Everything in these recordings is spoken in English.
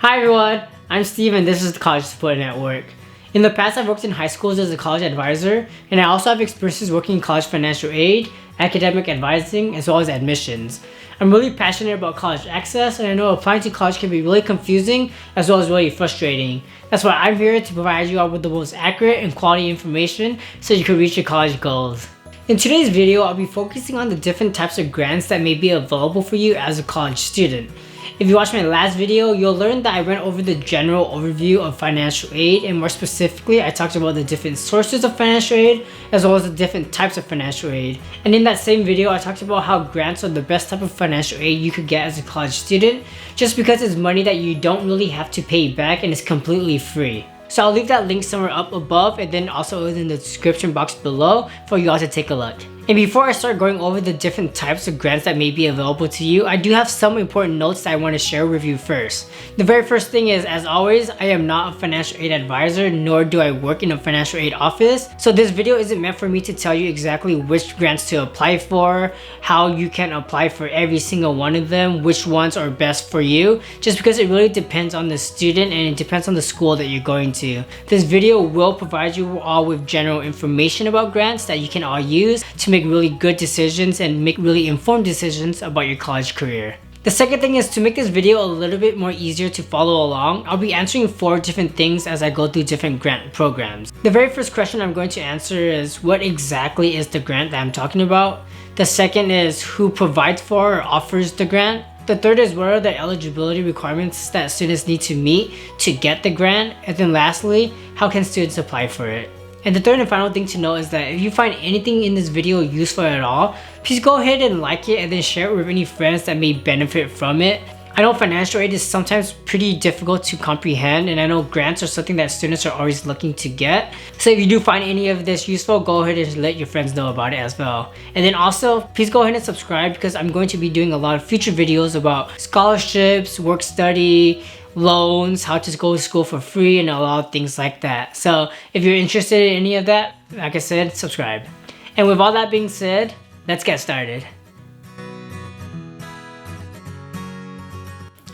Hi everyone, I'm Steve and this is the College Support Network. In the past, I've worked in high schools as a college advisor, and I also have experiences working in college financial aid, academic advising, as well as admissions. I'm really passionate about college access, and I know applying to college can be really confusing as well as really frustrating. That's why I'm here to provide you all with the most accurate and quality information so you can reach your college goals. In today's video, I'll be focusing on the different types of grants that may be available for you as a college student. If you watched my last video, you'll learn that I went over the general overview of financial aid, and more specifically, I talked about the different sources of financial aid as well as the different types of financial aid. And in that same video, I talked about how grants are the best type of financial aid you could get as a college student, just because it's money that you don't really have to pay back and it's completely free. So I'll leave that link somewhere up above and then also in the description box below for you all to take a look. And before I start going over the different types of grants that may be available to you, I do have some important notes that I want to share with you first. The very first thing is, as always, I am not a financial aid advisor, nor do I work in a financial aid office. So this video isn't meant for me to tell you exactly which grants to apply for, how you can apply for every single one of them, which ones are best for you, just because it really depends on the student and it depends on the school that you're going to. This video will provide you all with general information about grants that you can all use to make really good decisions and make really informed decisions about your college career. The second thing is, to make this video a little bit more easier to follow along, I'll be answering 4 different things as I go through different grant programs. The very first question I'm going to answer is, what exactly is the grant that I'm talking about? The second is, who provides for or offers the grant? The third is, what are the eligibility requirements that students need to meet to get the grant? And then lastly, how can students apply for it? And the third and final thing to know is that if you find anything in this video useful at all, please go ahead and like it and then share it with any friends that may benefit from it. I know financial aid is sometimes pretty difficult to comprehend, and I know grants are something that students are always looking to get. So if you do find any of this useful, go ahead and let your friends know about it as well. And then also, please go ahead and subscribe, because I'm going to be doing a lot of future videos about scholarships, work study, loans, how to go to school for free, and a lot of things like that. So if you're interested in any of that, like I said, subscribe. And with all that being said, let's get started.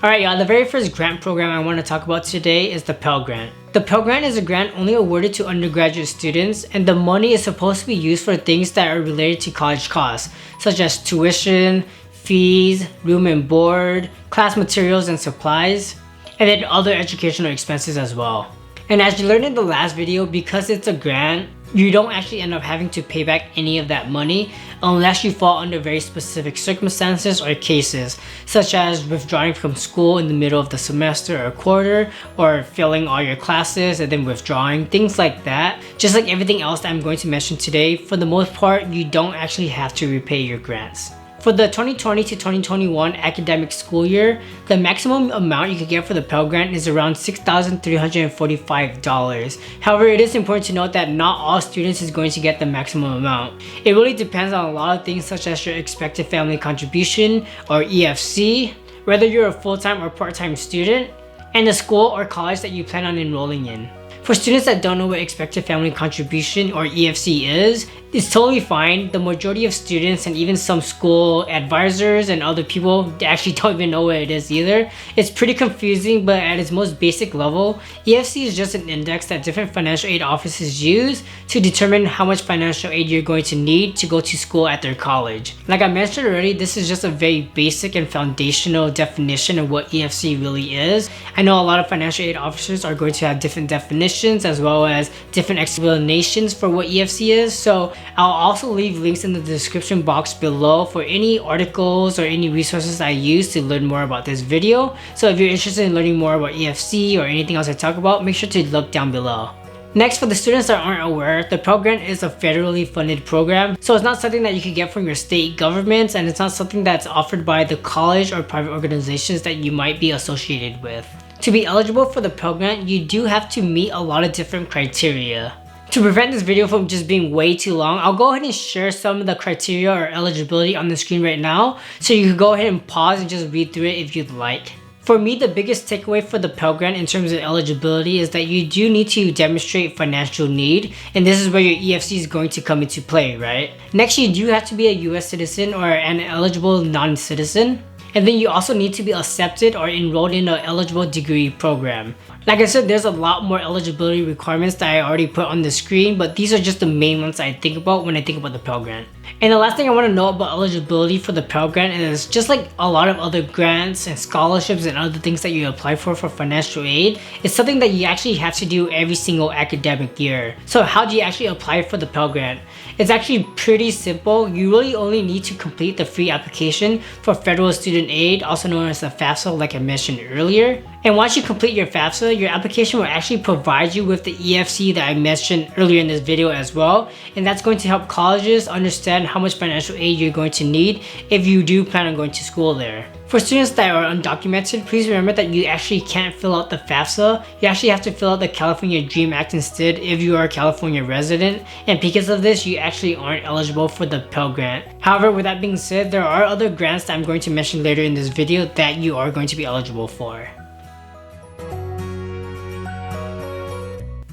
Alright y'all, the very first grant program I want to talk about today is the Pell Grant. The Pell Grant is a grant only awarded to undergraduate students, and the money is supposed to be used for things that are related to college costs, such as tuition, fees, room and board, class materials and supplies, and then other educational expenses as well. And as you learned in the last video, because it's a grant, you don't actually end up having to pay back any of that money unless you fall under very specific circumstances or cases, such as withdrawing from school in the middle of the semester or quarter, or failing all your classes and then withdrawing, things like that. Just like everything else that I'm going to mention today, for the most part, you don't actually have to repay your grants. For the 2020 to 2021 academic school year, the maximum amount you can get for the Pell Grant is around $6,345. However, it is important to note that not all students is going to get the maximum amount. It really depends on a lot of things, such as your expected family contribution, or EFC, whether you're a full-time or part-time student, and the school or college that you plan on enrolling in. For students that don't know what expected family contribution, or EFC, is, it's totally fine. The majority of students and even some school advisors and other people actually don't even know what it is either. It's pretty confusing, but at its most basic level, EFC is just an index that different financial aid offices use to determine how much financial aid you're going to need to go to school at their college. Like I mentioned already, this is just a very basic and foundational definition of what EFC really is. I know a lot of financial aid officers are going to have different definitions as well as different explanations for what EFC is, so I'll also leave links in the description box below for any articles or any resources I use to learn more about this video. So if you're interested in learning more about EFC or anything else I talk about, make sure to look down below. Next, for the students that aren't aware, the Pell Grant is a federally funded program, so it's not something that you can get from your state governments, and it's not something that's offered by the college or private organizations that you might be associated with. To be eligible for the Pell Grant, you do have to meet a lot of different criteria. To prevent this video from just being way too long, I'll go ahead and share some of the criteria or eligibility on the screen right now, so you can go ahead and pause and just read through it if you'd like. For me, the biggest takeaway for the Pell Grant in terms of eligibility is that you do need to demonstrate financial need, and this is where your EFC is going to come into play, right? Next, you do have to be a US citizen or an eligible non-citizen. And then you also need to be accepted or enrolled in an eligible degree program. Like I said, there's a lot more eligibility requirements that I already put on the screen, but these are just the main ones I think about when I think about the Pell Grant. And the last thing I want to know about eligibility for the Pell Grant is just like a lot of other grants and scholarships and other things that you apply for financial aid, it's something that you actually have to do every single academic year. So how do you actually apply for the Pell Grant? It's actually pretty simple. You really only need to complete the free application for federal student aid, also known as the FAFSA like I mentioned earlier. And once you complete your FAFSA, your application will actually provide you with the EFC that I mentioned earlier in this video as well. And that's going to help colleges understand how much financial aid you're going to need if you do plan on going to school there. For students that are undocumented, please remember that you actually can't fill out the FAFSA. You actually have to fill out the California DREAM Act instead if you are a California resident. And because of this, you actually aren't eligible for the Pell Grant. However, with that being said, there are other grants that I'm going to mention later in this video that you are going to be eligible for.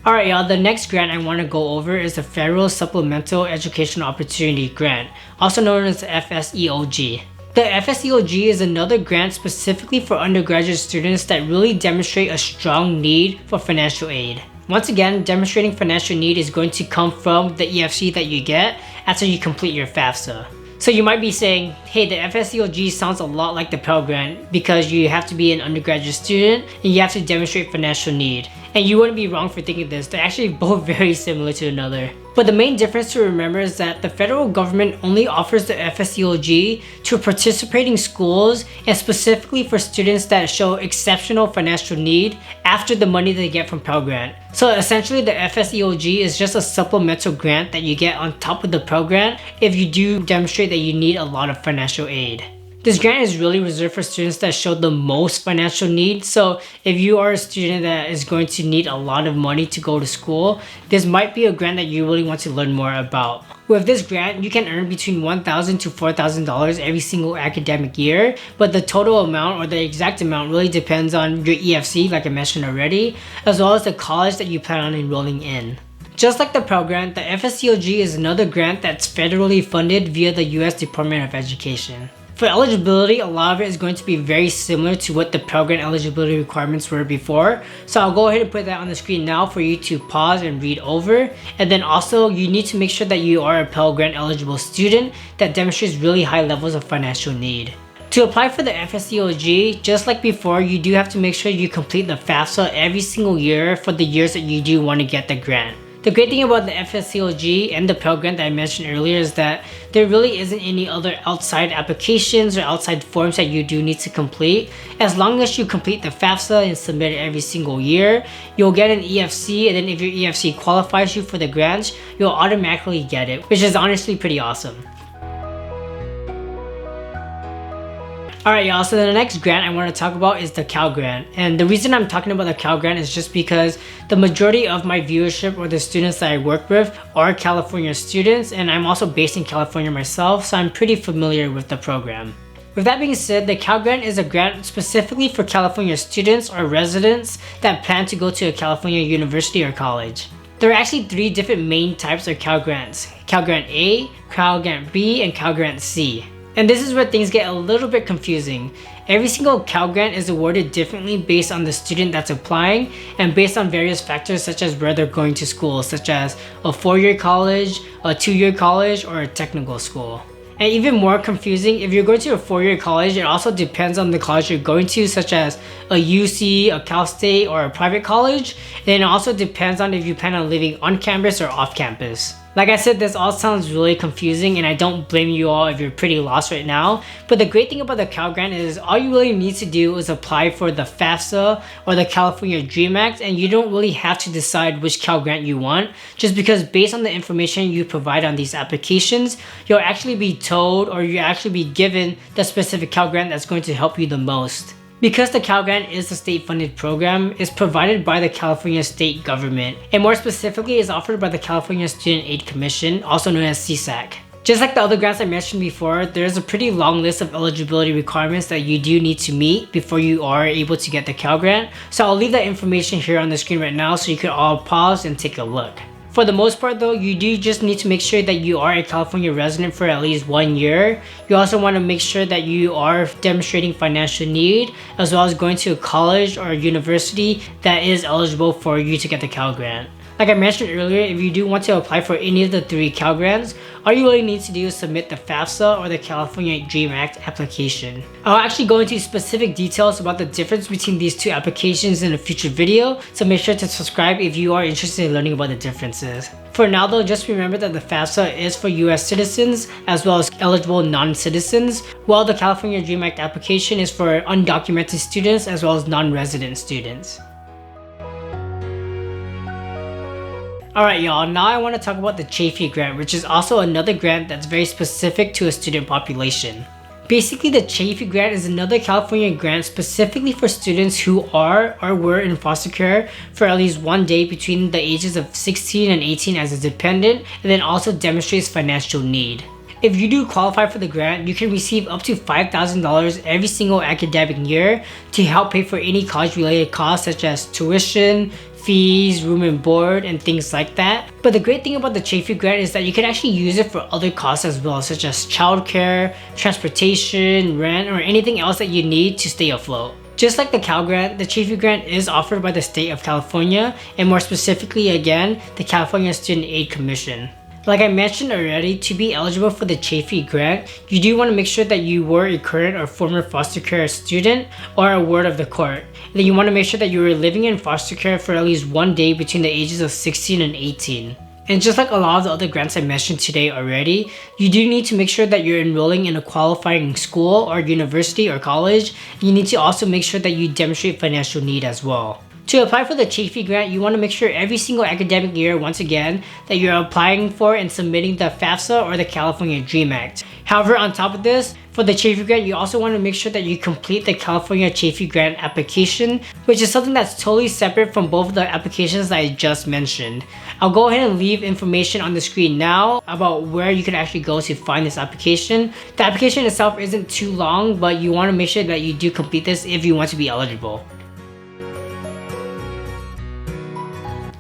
Alright y'all, the next grant I want to go over is the Federal Supplemental Educational Opportunity Grant, also known as the FSEOG. The FSEOG is another grant specifically for undergraduate students that really demonstrate a strong need for financial aid. Once again, demonstrating financial need is going to come from the EFC that you get after you complete your FAFSA. So you might be saying, hey, the FSEOG sounds a lot like the Pell Grant because you have to be an undergraduate student and you have to demonstrate financial need. And you wouldn't be wrong for thinking this, they're actually both very similar to another. But the main difference to remember is that the federal government only offers the FSEOG to participating schools and specifically for students that show exceptional financial need after the money they get from Pell Grant. So essentially the FSEOG is just a supplemental grant that you get on top of the Pell Grant if you do demonstrate that you need a lot of financial aid. This grant is really reserved for students that show the most financial need. So if you are a student that is going to need a lot of money to go to school, this might be a grant that you really want to learn more about. With this grant, you can earn between $1,000 to $4,000 every single academic year, but the total amount or the exact amount really depends on your EFC, like I mentioned already, as well as the college that you plan on enrolling in. Just like the Pell Grant, the FSEOG is another grant that's federally funded via the US Department of Education. For eligibility, a lot of it is going to be very similar to what the Pell Grant eligibility requirements were before. So I'll go ahead and put that on the screen now for you to pause and read over. And then also, you need to make sure that you are a Pell Grant eligible student that demonstrates really high levels of financial need. To apply for the FSEOG, just like before, you do have to make sure you complete the FAFSA every single year for the years that you do want to get the grant. The great thing about the FSEOG and the Pell Grant that I mentioned earlier is that there really isn't any other outside applications or outside forms that you do need to complete. As long as you complete the FAFSA and submit it every single year, you'll get an EFC, and then if your EFC qualifies you for the grant, you'll automatically get it, which is honestly pretty awesome. Alright y'all, so the next grant I want to talk about is the Cal Grant. And the reason I'm talking about the Cal Grant is just because the majority of my viewership or the students that I work with are California students, and I'm also based in California myself, so I'm pretty familiar with the program. With that being said, the Cal Grant is a grant specifically for California students or residents that plan to go to a California university or college. There are actually three different main types of Cal Grants: Cal Grant A, Cal Grant B, and Cal Grant C. And this is where things get a little bit confusing. Every single Cal Grant is awarded differently based on the student that's applying and based on various factors such as where they're going to school, such as a 4-year college, a 2-year college, or a technical school. And even more confusing, if you're going to a 4-year college, it also depends on the college you're going to, such as a UC, a Cal State, or a private college. And it also depends on if you plan on living on campus or off campus. Like I said, this all sounds really confusing, and I don't blame you all if you're pretty lost right now. But the great thing about the Cal Grant is all you really need to do is apply for the FAFSA or the California DREAM Act, and you don't really have to decide which Cal Grant you want, just because based on the information you provide on these applications, you'll actually be told or you'll actually be given the specific Cal Grant that's going to help you the most. Because the Cal Grant is a state-funded program, it's provided by the California state government, and more specifically is offered by the California Student Aid Commission, also known as CSAC. Just like the other grants I mentioned before, there's a pretty long list of eligibility requirements that you do need to meet before you are able to get the Cal Grant, so I'll leave that information here on the screen right now so you can all pause and take a look. For the most part though, you do just need to make sure that you are a California resident for at least 1 year. You also want to make sure that you are demonstrating financial need, as well as going to a college or a university that is eligible for you to get the Pell Grant. Like I mentioned earlier, if you do want to apply for any of the 3 Pell Grants, all you really need to do is submit the FAFSA or the California Dream Act application. I'll actually go into specific details about the difference between these 2 applications in a future video, so make sure to subscribe if you are interested in learning about the differences. For now though, just remember that the FAFSA is for US citizens as well as eligible non-citizens, while the California Dream Act application is for undocumented students as well as non-resident students. Alright y'all, now I want to talk about the Chafee Grant, which is also another grant that's very specific to a student population. Basically, the Chafee Grant is another California grant specifically for students who are or were in foster care for at least 1 day between the ages of 16 and 18 as a dependent, and then also demonstrates financial need. If you do qualify for the grant, you can receive up to $5,000 every single academic year to help pay for any college-related costs such as tuition, fees, room and board, and things like that. But the great thing about the Chafee Grant is that you can actually use it for other costs as well, such as childcare, transportation, rent, or anything else that you need to stay afloat. Just like the Pell Grant, the Chafee Grant is offered by the state of California, and more specifically again, the California Student Aid Commission. Like I mentioned already, to be eligible for the Chafee Grant, you do want to make sure that you were a current or former foster care student or a ward of the court. And then you want to make sure that you were living in foster care for at least 1 day between the ages of 16 and 18. And just like a lot of the other grants I mentioned today already, you do need to make sure that you're enrolling in a qualifying school or university or college. You need to also make sure that you demonstrate financial need as well. To apply for the Chafee Grant, you want to make sure every single academic year, once again, that you're applying for and submitting the FAFSA or the California Dream Act. However, on top of this, for the Chafee Grant, you also want to make sure that you complete the California Chafee Grant application, which is something that's totally separate from both of the applications that I just mentioned. I'll go ahead and leave information on the screen now about where you can actually go to find this application. The application itself isn't too long, but you want to make sure that you do complete this if you want to be eligible.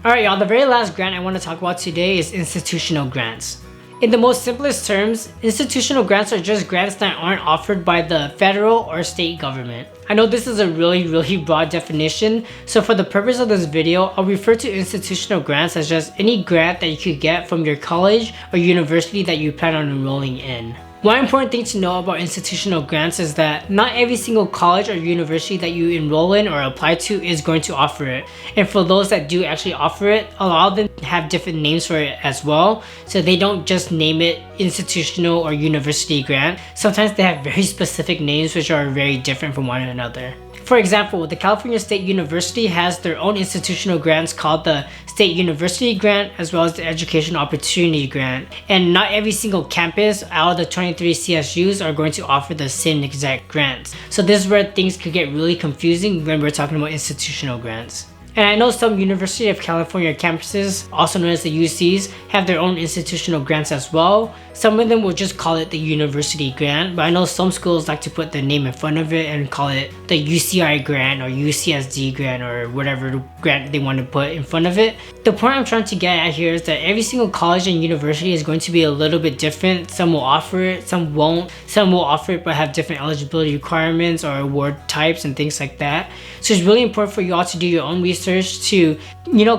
Alright y'all, the very last grant I want to talk about today is institutional grants. In the most simplest terms, institutional grants are just grants that aren't offered by the federal or state government. I know this is a really broad definition, so for the purpose of this video, I'll refer to institutional grants as just any grant that you could get from your college or university that you plan on enrolling in. One important thing to know about institutional grants is that not every single college or university that you enroll in or apply to is going to offer it. And for those that do actually offer it, a lot of them have different names for it as well. So they don't just name it institutional or university grant. Sometimes they have very specific names which are very different from one another. For example, the California State University has their own institutional grants called the State University Grant as well as the Education Opportunity Grant. And not every single campus out of the 23 CSUs are going to offer the same exact grants. So this is where things could get really confusing when we're talking about institutional grants. And I know some University of California campuses, also known as the UCs, have their own institutional grants as well. Some of them will just call it the University Grant, but I know some schools like to put their name in front of it and call it the UCI Grant or UCSD Grant or whatever grant they want to put in front of it. The point I'm trying to get at here is that every single college and university is going to be a little bit different. Some will offer it, some won't. Some will offer it but have different eligibility requirements or award types and things like that. So it's really important for you all to do your own research to,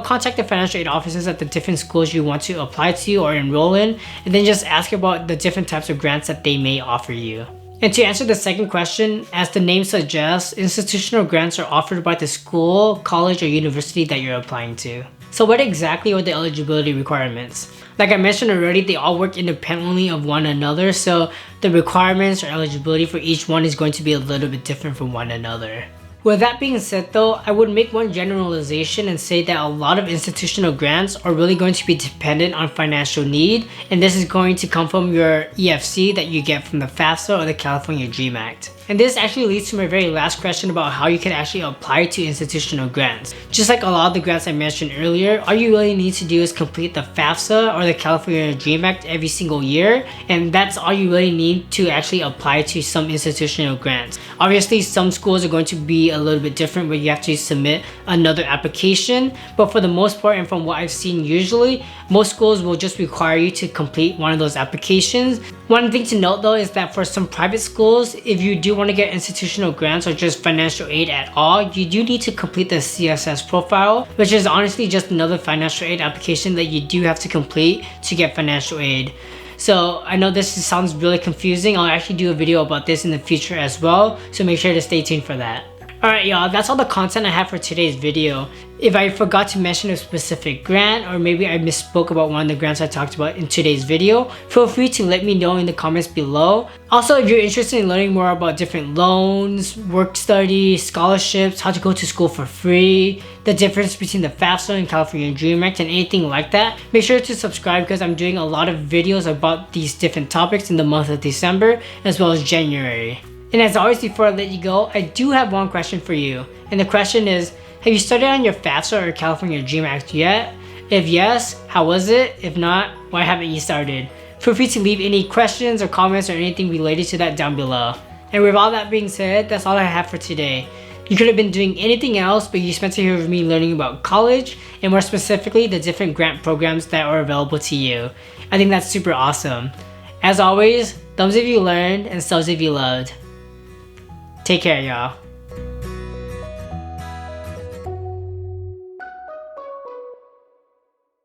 contact the financial aid offices at the different schools you want to apply to or enroll in, and then just ask about the different types of grants that they may offer you. And to answer the second question, as the name suggests, institutional grants are offered by the school, college, or university that you're applying to. So what exactly are the eligibility requirements? Like I mentioned already, they all work independently of one another, so the requirements or eligibility for each one is going to be a little bit different from one another. With that being said though, I would make one generalization and say that a lot of institutional grants are really going to be dependent on financial need, and this is going to come from your EFC that you get from the FAFSA or the California Dream Act. And this actually leads to my very last question about how you can actually apply to institutional grants. Just like a lot of the grants I mentioned earlier, all you really need to do is complete the FAFSA or the California Dream Act every single year, and that's all you really need to actually apply to some institutional grants. Obviously, some schools are going to be a little bit different where you have to submit another application, but for the most part, and from what I've seen usually, most schools will just require you to complete one of those applications. One thing to note though is that for some private schools, if you do want to get institutional grants or just financial aid at all, you do need to complete the CSS profile, which is honestly just another financial aid application that you do have to complete to get financial aid. So I know this sounds really confusing. I'll actually do a video about this in the future as well, so make sure to stay tuned for that. Alright y'all, that's all the content I have for today's video. If I forgot to mention a specific grant, or maybe I misspoke about one of the grants I talked about in today's video, feel free to let me know in the comments below. Also, if you're interested in learning more about different loans, work study, scholarships, how to go to school for free, the difference between the FAFSA and California Dream Act and anything like that, make sure to subscribe because I'm doing a lot of videos about these different topics in the month of December as well as January. And as always, before I let you go, I do have one question for you. And the question is, have you started on your FAFSA or California Dream Act yet? If yes, how was it? If not, why haven't you started? Feel free to leave any questions or comments or anything related to that down below. And with all that being said, that's all I have for today. You could have been doing anything else, but you spent time here with me learning about college, and more specifically, the different grant programs that are available to you. I think that's super awesome. As always, thumbs if you learned and subs if you loved. Take care, y'all.